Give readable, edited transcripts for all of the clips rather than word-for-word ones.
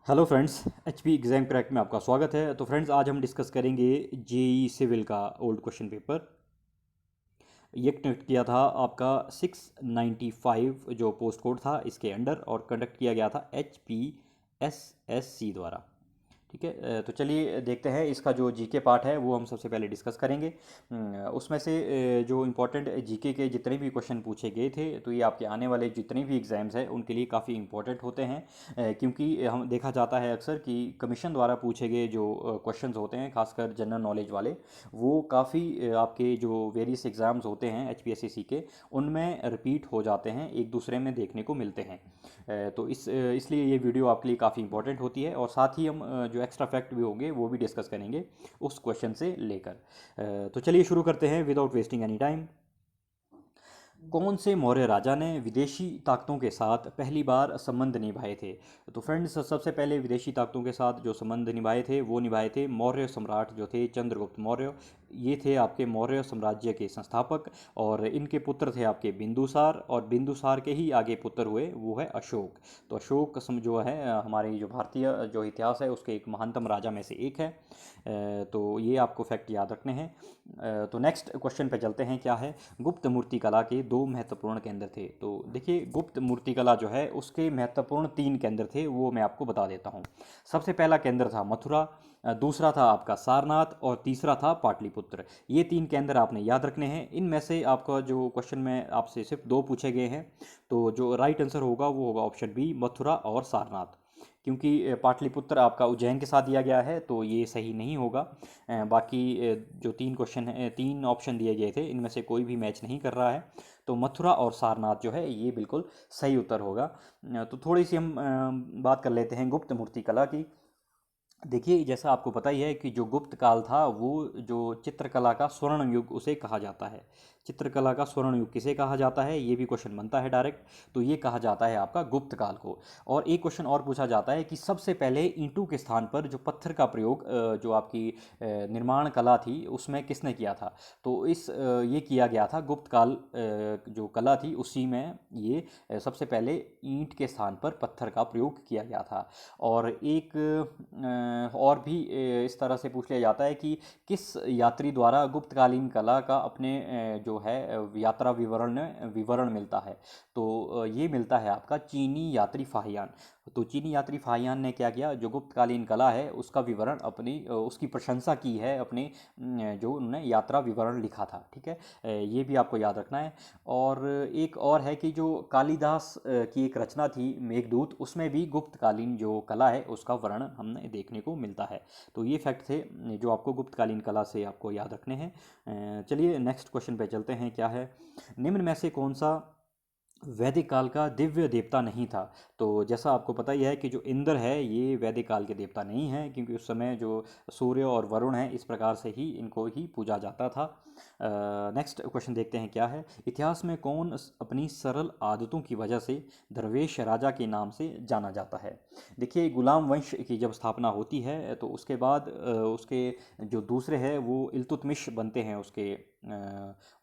Hello friends, HP exam crack में आपका स्वागत है। तो फ्रेंड्स, आज हम डिस्कस करेंगे जेई सिविल का ओल्ड क्वेश्चन पेपर। ये कंडक्ट किया था आपका 695 जो पोस्ट कोड था इसके अंडर, और कंडक्ट किया गया था HPSSC द्वारा। ठीक है। तो चलिए देखते हैं इसका जो जीके पार्ट है वो हम सबसे पहले डिस्कस करेंगे। उसमें से जो इम्पोर्टेंट जीके के जितने भी क्वेश्चन पूछे गए थे, तो ये आपके आने वाले जितने भी एग्ज़ाम्स हैं उनके लिए काफ़ी इम्पोर्टेंट होते हैं। क्योंकि हम देखा जाता है अक्सर कि कमीशन द्वारा पूछे गए जो क्वेश्चंस होते हैं, खासकर जनरल नॉलेज वाले, वो काफ़ी आपके जो वेरियस एग्ज़ाम्स होते हैं HPSSC के, उनमें रिपीट हो जाते हैं, एक दूसरे में देखने को मिलते हैं। तो इसलिए ये वीडियो आपके लिए काफ़ी इंपॉर्टेंट होती है, और साथ ही हम जो एक्स्ट्रा फैक्ट भी होंगे वो भी डिस्कस करेंगे उस क्वेश्चन से लेकर। तो चलिए शुरू करते हैं विदाउट वेस्टिंग एनी टाइम। कौन से मौर्य राजा ने विदेशी ताकतों के साथ पहली बार संबंध निभाए थे? तो फ्रेंड्स, सबसे पहले विदेशी ताकतों के साथ जो संबंध निभाए थे वो निभाए थे मौर्य सम्राट जो थे चंद्रगुप्त मौर्य। ये थे आपके मौर्य साम्राज्य के संस्थापक, और इनके पुत्र थे आपके बिंदुसार, और बिंदुसार के ही आगे पुत्र हुए वो है अशोक। तो अशोक जो है हमारे जो भारतीय जो इतिहास है उसके एक महानतम राजा में से एक है। तो ये आपको फैक्ट याद रखने हैं। तो नेक्स्ट क्वेश्चन पे चलते हैं। क्या है? गुप्त मूर्तिकला के दो महत्वपूर्ण केंद्र थे। तो देखिए, गुप्त मूर्तिकला जो है उसके महत्वपूर्ण तीन केंद्र थे, वो मैं आपको बता देता हूँ। सबसे पहला केंद्र था मथुरा, दूसरा था आपका सारनाथ, और तीसरा था पाटलिपुत्र। ये तीन केंद्र आपने याद रखने हैं। इनमें से आपका जो क्वेश्चन में आपसे सिर्फ दो पूछे गए हैं, तो जो राइट आंसर होगा वो होगा ऑप्शन बी, मथुरा और सारनाथ। क्योंकि पाटलिपुत्र आपका उज्जैन के साथ दिया गया है, तो ये सही नहीं होगा। बाकी जो तीन क्वेश्चन है, तीन ऑप्शन दिए गए थे, इनमें से कोई भी मैच नहीं कर रहा है। तो मथुरा और सारनाथ जो है ये बिल्कुल सही उत्तर होगा। तो थोड़ी सी हम बात कर लेते हैं गुप्त मूर्तिकला की। देखिए, जैसा आपको पता ही है कि जो गुप्त काल था वो जो चित्रकला का स्वर्ण युग उसे कहा जाता है। चित्रकला का स्वर्ण युग किसे कहा जाता है, ये भी क्वेश्चन बनता है डायरेक्ट। तो ये कहा जाता है आपका गुप्त काल को। और एक क्वेश्चन और पूछा जाता है कि सबसे पहले ईंटों के स्थान पर जो पत्थर का प्रयोग जो आपकी निर्माण कला थी उसमें किसने किया था? तो ये किया गया था गुप्त काल, जो कला थी उसी में ये सबसे पहले ईंट के स्थान पर पत्थर का प्रयोग किया गया था। और एक और भी इस तरह से पूछ लिया जाता है कि किस यात्री द्वारा गुप्तकालीन कला का अपने जो है यात्रा विवरण मिलता है? तो ये मिलता है आपका चीनी यात्री फाहियान। तो चीनी यात्री फाहियान ने क्या किया, जो गुप्तकालीन कला है उसका विवरण अपनी उसकी प्रशंसा की है, अपने जो उन्होंने यात्रा विवरण लिखा था। ठीक है। ये भी आपको याद रखना है। और एक और है कि जो कालिदास की एक रचना थी मेघदूत, उसमें भी गुप्तकालीन जो कला है उसका वर्णन हमने देखने को मिलता है। तो ये फैक्ट थे जो आपको गुप्तकालीन कला से आपको याद रखने हैं। चलिए नेक्स्ट क्वेश्चन पे चलते हैं। क्या है? निम्न में से कौन सा वैदिक काल का दिव्य देवता नहीं था? तो जैसा आपको पता ही है कि जो इंद्र है ये वैदिक काल के देवता नहीं है, क्योंकि उस समय जो सूर्य और वरुण हैं इस प्रकार से ही इनको ही पूजा जाता था। नेक्स्ट क्वेश्चन देखते हैं। क्या है? इतिहास में कौन अपनी सरल आदतों की वजह से दरवेश राजा के नाम से जाना जाता है? देखिए, गुलाम वंश की जब स्थापना होती है तो उसके बाद उसके जो दूसरे हैं वो इल्तुतमिश बनते हैं उसके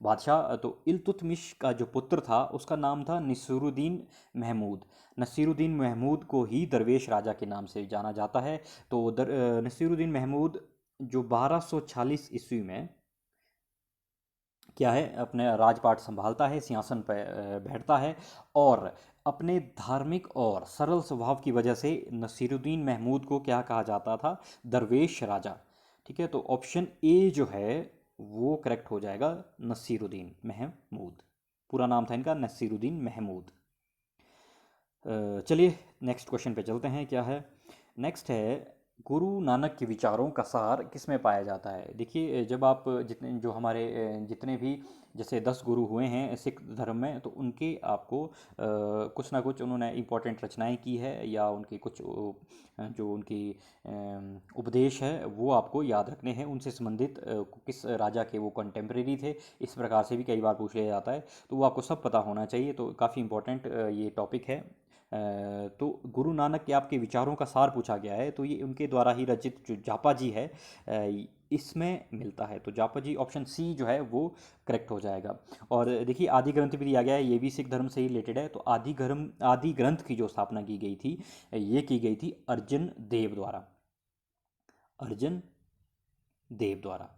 बादशाह। तो इल्तुतमिश का जो पुत्र था उसका नाम था नसीरुद्दीन महमूद। नसीरुद्दीन महमूद को ही दरवेश राजा के नाम से जाना जाता है। तो नसीरुद्दीन महमूद जो 1246 ईस्वी में क्या है, अपने राजपाट संभालता है, सिंहासन पर बैठता है, और अपने धार्मिक और सरल स्वभाव की वजह से नसीरुद्दीन महमूद को क्या कहा जाता था? दरवेश राजा। ठीक है। तो ऑप्शन ए जो है वो करेक्ट हो जाएगा, नसीरुद्दीन महमूद। पूरा नाम था इनका नसीरुद्दीन महमूद। चलिए नेक्स्ट क्वेश्चन पे चलते हैं। क्या है? नेक्स्ट है, गुरु नानक के विचारों का सार किसमें पाया जाता है? देखिए, जब आप जितने जो हमारे जितने भी जैसे 10 गुरु हुए हैं सिख धर्म में, तो उनके आपको कुछ ना कुछ उन्होंने इम्पोर्टेंट रचनाएं की है, या उनकी कुछ जो उनकी उपदेश है वो आपको याद रखने हैं। उनसे संबंधित किस राजा के वो कंटेम्प्रेरी थे, इस प्रकार से भी कई बार पूछ लिया जाता है। तो वो आपको सब पता होना चाहिए, तो काफ़ी इम्पोर्टेंट ये टॉपिक है। तो गुरु नानक के आपके विचारों का सार पूछा गया है, तो ये उनके द्वारा ही रचित जो जापा जी है इसमें मिलता है। तो जापा जी ऑप्शन सी जो है वो करेक्ट हो जाएगा। और देखिए आदि ग्रंथ भी दिया गया है, ये भी सिख धर्म से ही रिलेटेड है। तो आदि ग्रंथ की जो स्थापना की गई थी, ये की गई थी अर्जन देव द्वारा, अर्जन देव द्वारा।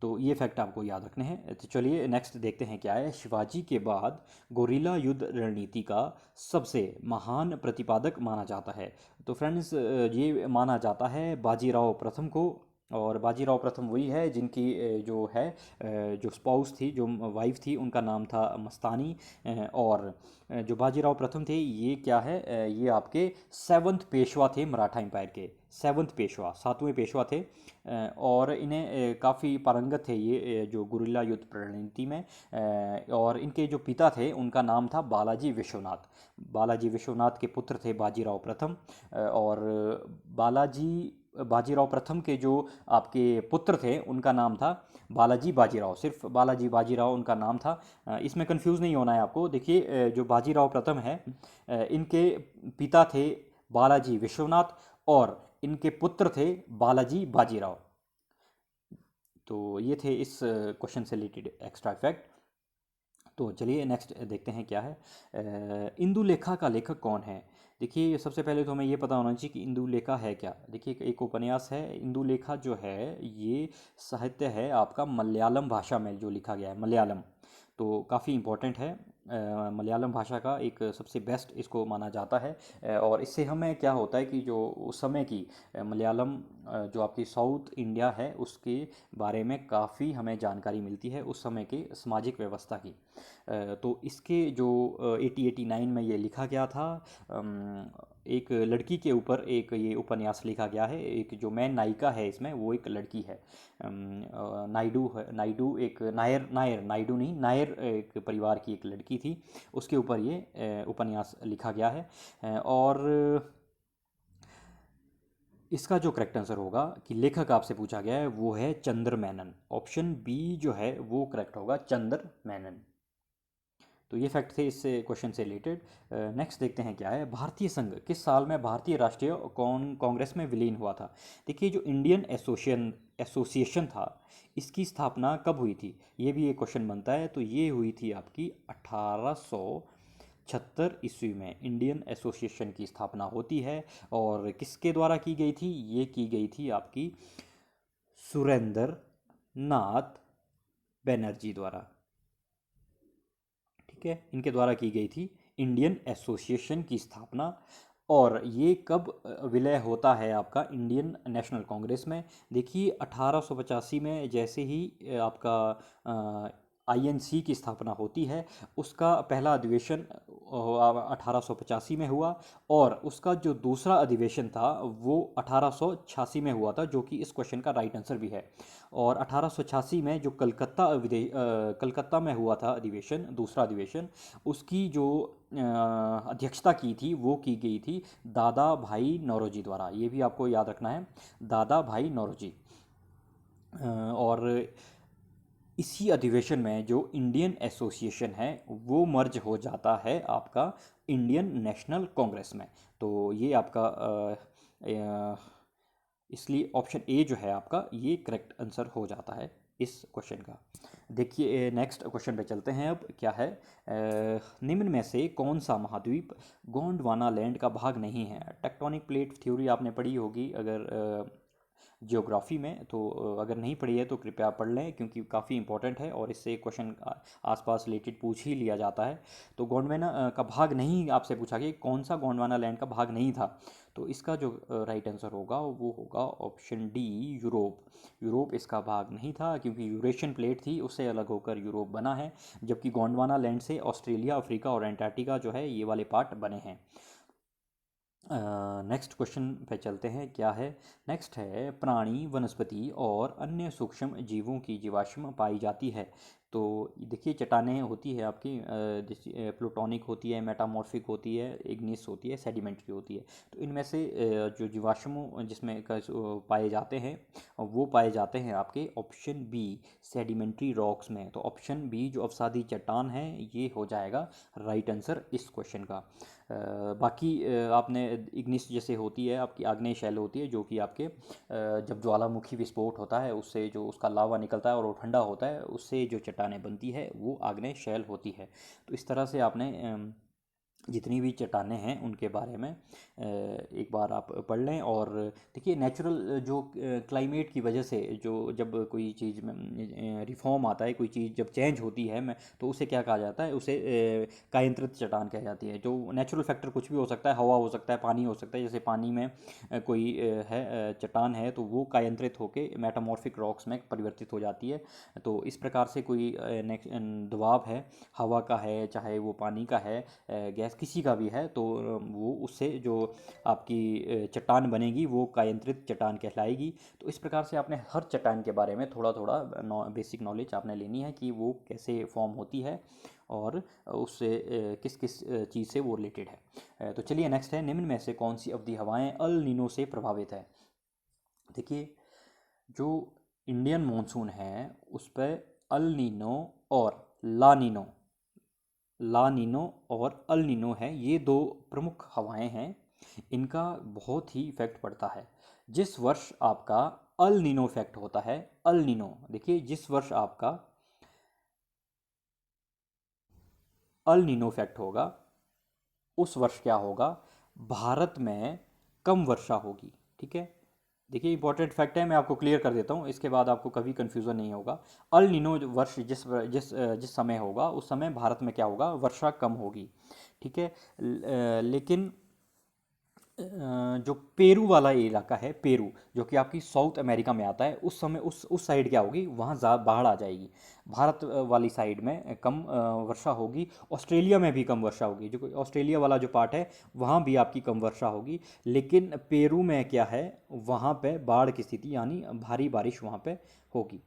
तो ये फैक्ट आपको याद रखने हैं। तो चलिए नेक्स्ट देखते हैं क्या है। शिवाजी के बाद गोरिल्ला युद्ध रणनीति का सबसे महान प्रतिपादक माना जाता है। तो फ्रेंड्स ये माना जाता है बाजीराव प्रथम को। और बाजीराव प्रथम वही है जिनकी जो है जो स्पाउस थी, जो वाइफ थी, उनका नाम था मस्तानी। और जो बाजीराव प्रथम थे ये क्या है, ये आपके सेवंथ पेशवा थे मराठा एम्पायर के, सेवंथ पेशवा, सातवें पेशवा थे। और इन्हें काफ़ी पारंगत थे ये जो गुरिल्ला युद्ध रणनीति में। और इनके जो पिता थे उनका नाम था बालाजी विश्वनाथ। बालाजी विश्वनाथ के पुत्र थे बाजीराव प्रथम। और बाजीराव प्रथम के जो आपके पुत्र थे उनका नाम था बालाजी बाजीराव, सिर्फ बालाजी बाजीराव उनका नाम था। इसमें कंफ्यूज नहीं होना है आपको। देखिए जो बाजीराव प्रथम है इनके पिता थे बालाजी विश्वनाथ और इनके पुत्र थे बालाजी बाजीराव। तो ये थे इस क्वेश्चन से रिलेटेड एक्स्ट्रा फैक्ट। तो चलिए नेक्स्ट देखते हैं क्या है। इंदुलेखा का लेखक कौन है। देखिए सबसे पहले तो हमें ये पता होना चाहिए कि इंदुलेखा है क्या। देखिए एक उपन्यास है इंदुलेखा जो है, ये साहित्य है आपका मलयालम भाषा में जो लिखा गया है, मलयालम। तो काफ़ी इम्पोर्टेंट है, मलयालम भाषा का एक सबसे बेस्ट इसको माना जाता है। और इससे हमें क्या होता है कि जो उस समय की मलयालम जो आपकी साउथ इंडिया है उसके बारे में काफ़ी हमें जानकारी मिलती है, उस समय के सामाजिक व्यवस्था की। तो इसके जो 1889 में ये लिखा गया था। एक लड़की के ऊपर एक ये उपन्यास लिखा गया है। एक जो मेन नायिका है इसमें वो एक लड़की है, नायडू है, नायडू एक नायर, नायडू नहीं, नायर एक परिवार की एक लड़की थी, उसके ऊपर ये उपन्यास लिखा गया है। और इसका जो करेक्ट आंसर होगा कि लेखक आपसे पूछा गया है वो है चंद्र मेनन। ऑप्शन बी जो है वो करेक्ट होगा, चंद्र मेनन। तो ये फैक्ट थे इस क्वेश्चन से रिलेटेड। नेक्स्ट देखते हैं क्या है। भारतीय संघ किस साल में भारतीय राष्ट्रीय कांग्रेस में विलीन हुआ था। देखिए जो इंडियन एसोसिएशन था इसकी स्थापना कब हुई थी, ये भी एक क्वेश्चन बनता है। तो ये हुई थी आपकी 1876 ईस्वी में इंडियन एसोसिएशन की स्थापना होती है। और किसके द्वारा की गई थी, ये की गई थी आपकी सुरेंद्र नाथ बनर्जी द्वारा। ठीक है, इनके द्वारा की गई थी इंडियन एसोसिएशन की स्थापना। और ये कब विलय होता है आपका इंडियन नेशनल कांग्रेस में। देखिए 1885 में जैसे ही आपका आईएनसी की स्थापना होती है, उसका पहला अधिवेशन 1885 में हुआ। और उसका जो दूसरा अधिवेशन था वो 1886 में हुआ था, जो कि इस क्वेश्चन का राइट आंसर भी है। और 1886 में जो कलकत्ता में हुआ था अधिवेशन, दूसरा अधिवेशन, उसकी जो अध्यक्षता की थी वो की गई थी दादा भाई नौरोजी द्वारा। ये भी आपको याद रखना है, दादा भाई नौरोजी। और इसी अधिवेशन में जो इंडियन एसोसिएशन है वो मर्ज हो जाता है आपका इंडियन नेशनल कांग्रेस में। तो ये आपका इसलिए ऑप्शन ए जो है आपका ये करेक्ट आंसर हो जाता है इस क्वेश्चन का। देखिए नेक्स्ट क्वेश्चन पे चलते हैं। अब क्या है, निम्न में से कौन सा महाद्वीप गोंडवाना लैंड का भाग नहीं है। टेक्टोनिक प्लेट थ्योरी आपने पढ़ी होगी अगर जियोग्राफी में, तो अगर नहीं पढ़ी है तो कृपया पढ़ लें क्योंकि काफ़ी इंपॉर्टेंट है और इससे क्वेश्चन आसपास रिलेटेड पूछ ही लिया जाता है। तो गोंडवाना का भाग नहीं आपसे पूछा गया कौन सा गोंडवाना लैंड का भाग नहीं था। तो इसका जो राइट आंसर होगा वो होगा ऑप्शन डी, यूरोप। यूरोप इसका भाग नहीं था क्योंकि यूरेशियन प्लेट थी, उससे अलग होकर यूरोप बना है। जबकि गोंडवाना लैंड से ऑस्ट्रेलिया, अफ्रीका और एंटार्क्टिका जो है ये वाले पार्ट बने हैं। नेक्स्ट क्वेश्चन पे चलते हैं क्या है। नेक्स्ट है प्राणी, वनस्पति और अन्य सूक्ष्म जीवों की जीवाश्म पाई जाती है। तो देखिए चट्टानें होती है आपकी जैसे प्लूटोनिक होती है, मेटामॉर्फिक होती है, इग्निस होती है, सेडिमेंट्री होती है। तो इनमें से जो जीवाश्म जिसमें पाए जाते हैं वो पाए जाते हैं आपके ऑप्शन बी सेडिमेंट्री रॉक्स में। तो ऑप्शन बी जो अवसादी चट्टान है ये हो जाएगा राइट आंसर इस क्वेश्चन का। बाकी आपने इग्निस जैसे होती है आपकी आग्नेय शैल होती है, जो कि आपके जब ज्वालामुखी विस्फोट होता है उससे जो उसका लावा निकलता है और वो ठंडा होता है, उससे जो चट्टानें बनती है वो आग्नेय शैल होती है। तो इस तरह से आपने जितनी भी चट्टानें हैं उनके बारे में एक बार आप पढ़ लें। और देखिए नेचुरल जो क्लाइमेट की वजह से जो जब कोई चीज़ में रिफॉर्म आता है, कोई चीज़ जब चेंज होती है मैं तो उसे क्या कहा जाता है, उसे कायांतरित चट्टान कहा जाती है। जो नेचुरल फैक्टर कुछ भी हो सकता है, हवा हो सकता है, पानी हो सकता है। जैसे पानी में कोई है चट्टान है तो वो कायांतरित होकर मेटामॉर्फिक रॉक्स में परिवर्तित हो जाती है। तो इस प्रकार से कोई दबाव है, हवा का है चाहे वो पानी का है, गैस किसी का भी है, तो वो उससे जो आपकी चट्टान बनेगी वो कायांतरित चट्टान कहलाएगी। तो इस प्रकार से आपने हर चट्टान के बारे में थोड़ा थोड़ा बेसिक नॉलेज आपने लेनी है कि वो कैसे फॉर्म होती है और उससे किस किस चीज़ से वो रिलेटेड है। तो चलिए नेक्स्ट है, निम्न में से कौन सी अवधि हवाएं अल नीनो से प्रभावित है। देखिए जो इंडियन मॉनसून है उस पर अल नीनो और ला नीनो, ला नीनो और अल नीनो है, ये दो प्रमुख हवाएं हैं। इनका बहुत ही इफेक्ट पड़ता है। जिस वर्ष आपका अल नीनो इफेक्ट होता है, अल नीनो देखिए जिस वर्ष आपका अल नीनो इफेक्ट होगा उस वर्ष क्या होगा, भारत में कम वर्षा होगी। ठीक है, देखिए इंपॉर्टेंट फैक्ट है, मैं आपको क्लियर कर देता हूँ, इसके बाद आपको कभी कन्फ्यूज़न नहीं होगा। अल नीनो वर्ष जिस समय होगा उस समय भारत में क्या होगा, वर्षा कम होगी। ठीक है, लेकिन जो पेरू वाला इलाका है, पेरू जो कि आपकी साउथ अमेरिका में आता है, उस समय उस साइड क्या होगी, वहाँ बाढ़ आ जाएगी। भारत वाली साइड में कम वर्षा होगी। ऑस्ट्रेलिया में भी कम वर्षा होगी, जो ऑस्ट्रेलिया वाला जो पार्ट है वहाँ भी आपकी कम वर्षा होगी। लेकिन पेरू में क्या है, वहाँ पे बाढ़ की स्थिति यानी भारी बारिश वहाँ पे होगी।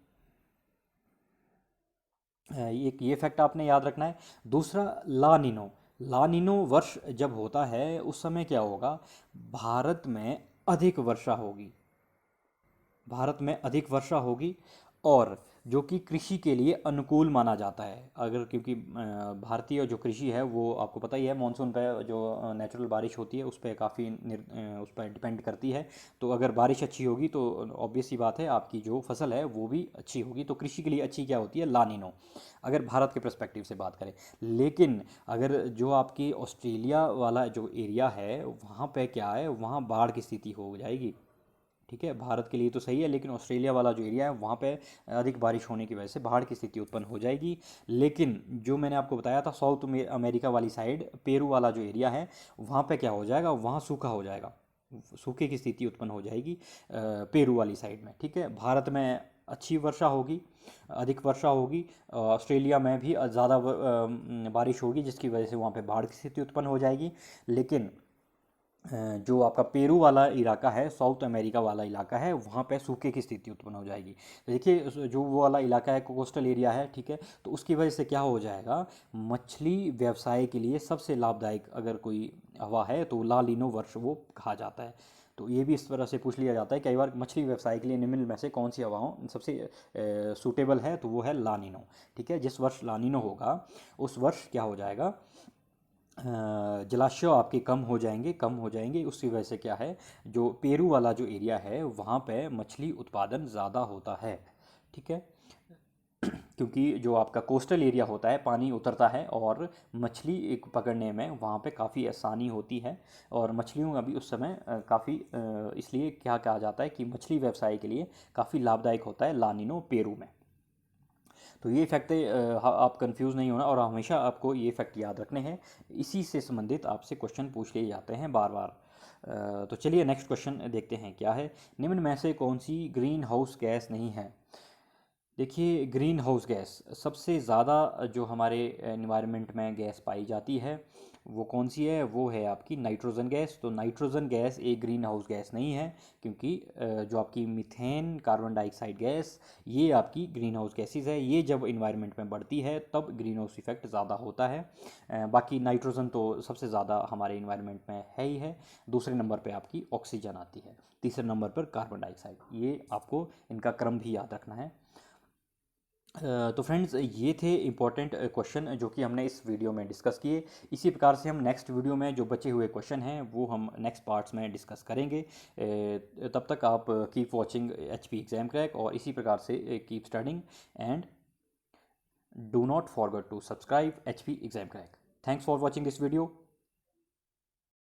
ये फैक्ट आपने याद रखना है। दूसरा ला नीनो, ला नीनो वर्ष जब होता है उस समय क्या होगा, भारत में अधिक वर्षा होगी, भारत में अधिक वर्षा होगी और जो कि कृषि के लिए अनुकूल माना जाता है। अगर क्योंकि भारतीय जो कृषि है वो आपको पता ही है, मानसून पे जो नेचुरल बारिश होती है उस पर काफ़ी उस पर डिपेंड करती है। तो अगर बारिश अच्छी होगी तो ऑब्वियस सी बात है आपकी जो फसल है वो भी अच्छी होगी। तो कृषि के लिए अच्छी क्या होती है, लानिनो, अगर भारत के पर्सपेक्टिव से बात करें। लेकिन अगर जो आपकी ऑस्ट्रेलिया वाला जो एरिया है वहाँ पे क्या है, वहाँ बाढ़ की स्थिति हो जाएगी। ठीक है, भारत के लिए तो सही है, लेकिन ऑस्ट्रेलिया वाला जो एरिया है वहाँ पे अधिक बारिश होने की वजह से बाढ़ की स्थिति उत्पन्न हो जाएगी। लेकिन जो मैंने आपको बताया था साउथ अमेरिका वाली साइड, पेरू वाला जो एरिया है वहाँ पे क्या हो जाएगा, वहाँ सूखा हो जाएगा, सूखे की स्थिति उत्पन्न हो जाएगी पेरू वाली साइड में। ठीक है, भारत में अच्छी वर्षा होगी, अधिक वर्षा होगी, ऑस्ट्रेलिया में भी ज़्यादा बारिश होगी जिसकी वजह से वहाँ पे बाढ़ की स्थिति उत्पन्न हो जाएगी। लेकिन जो आपका पेरू वाला इलाका है, साउथ अमेरिका वाला इलाका है, वहाँ पे सूखे की स्थिति उत्पन्न हो जाएगी। तो देखिए जो वो वाला इलाका है कोस्टल एरिया है, ठीक है, तो उसकी वजह से क्या हो जाएगा, मछली व्यवसाय के लिए सबसे लाभदायक अगर कोई हवा है तो ला लीनो वर्ष वो कहा जाता है। तो ये भी इस तरह से पूछ लिया जाता है कई बार, मछली व्यवसाय के लिए निम्न में से कौन सी हवाओं सबसे सूटेबल है, तो वो है लानिनो। ठीक है, जिस वर्ष लानिनो होगा उस वर्ष क्या हो जाएगा, जलाशय आपके कम हो जाएंगे, कम हो जाएंगे। उसकी वजह से क्या है, जो पेरू वाला जो एरिया है वहाँ पे मछली उत्पादन ज़्यादा होता है। ठीक है, क्योंकि जो आपका कोस्टल एरिया होता है पानी उतरता है और मछली एक पकड़ने में वहाँ पे काफ़ी आसानी होती है। और मछलियों का भी उस समय काफ़ी इसलिए क्या कहा जाता है कि मछली व्यवसाय के लिए काफ़ी लाभदायक होता है लानिनो पेरू में। तो ये फैक्ट आप कंफ्यूज नहीं होना और हमेशा आपको ये फैक्ट याद रखने हैं। इसी से संबंधित आपसे क्वेश्चन पूछ लिए जाते हैं बार बार। तो चलिए नेक्स्ट क्वेश्चन देखते हैं क्या है, निम्न में से कौन सी ग्रीन हाउस गैस नहीं है। देखिए ग्रीन हाउस गैस सबसे ज़्यादा जो हमारे एनवायरनमेंट में गैस पाई जाती है वो कौन सी है, वो है आपकी नाइट्रोजन गैस। तो नाइट्रोजन गैस एक ग्रीन हाउस गैस नहीं है, क्योंकि जो आपकी मीथेन, कार्बन डाइऑक्साइड गैस, ये आपकी ग्रीन हाउस गैसेज है। ये जब इन्वायरमेंट में बढ़ती है तब ग्रीन हाउस इफेक्ट ज़्यादा होता है। बाकी नाइट्रोजन तो सबसे ज़्यादा हमारे इन्वायरमेंट में है ही है। दूसरे नंबर पर आपकी ऑक्सीजन आती है, तीसरे नंबर पर कार्बन डाइऑक्साइड। ये आपको इनका क्रम भी याद रखना है। तो फ्रेंड्स ये थे इम्पोर्टेंट क्वेश्चन जो कि हमने इस वीडियो में डिस्कस किए। इसी प्रकार से हम नेक्स्ट वीडियो में जो बचे हुए क्वेश्चन हैं वो हम नेक्स्ट पार्ट्स में डिस्कस करेंगे। तब तक आप keep watching HP exam crack और इसी प्रकार से keep studying and do not forget to subscribe HP exam crack. Thanks for watching this video.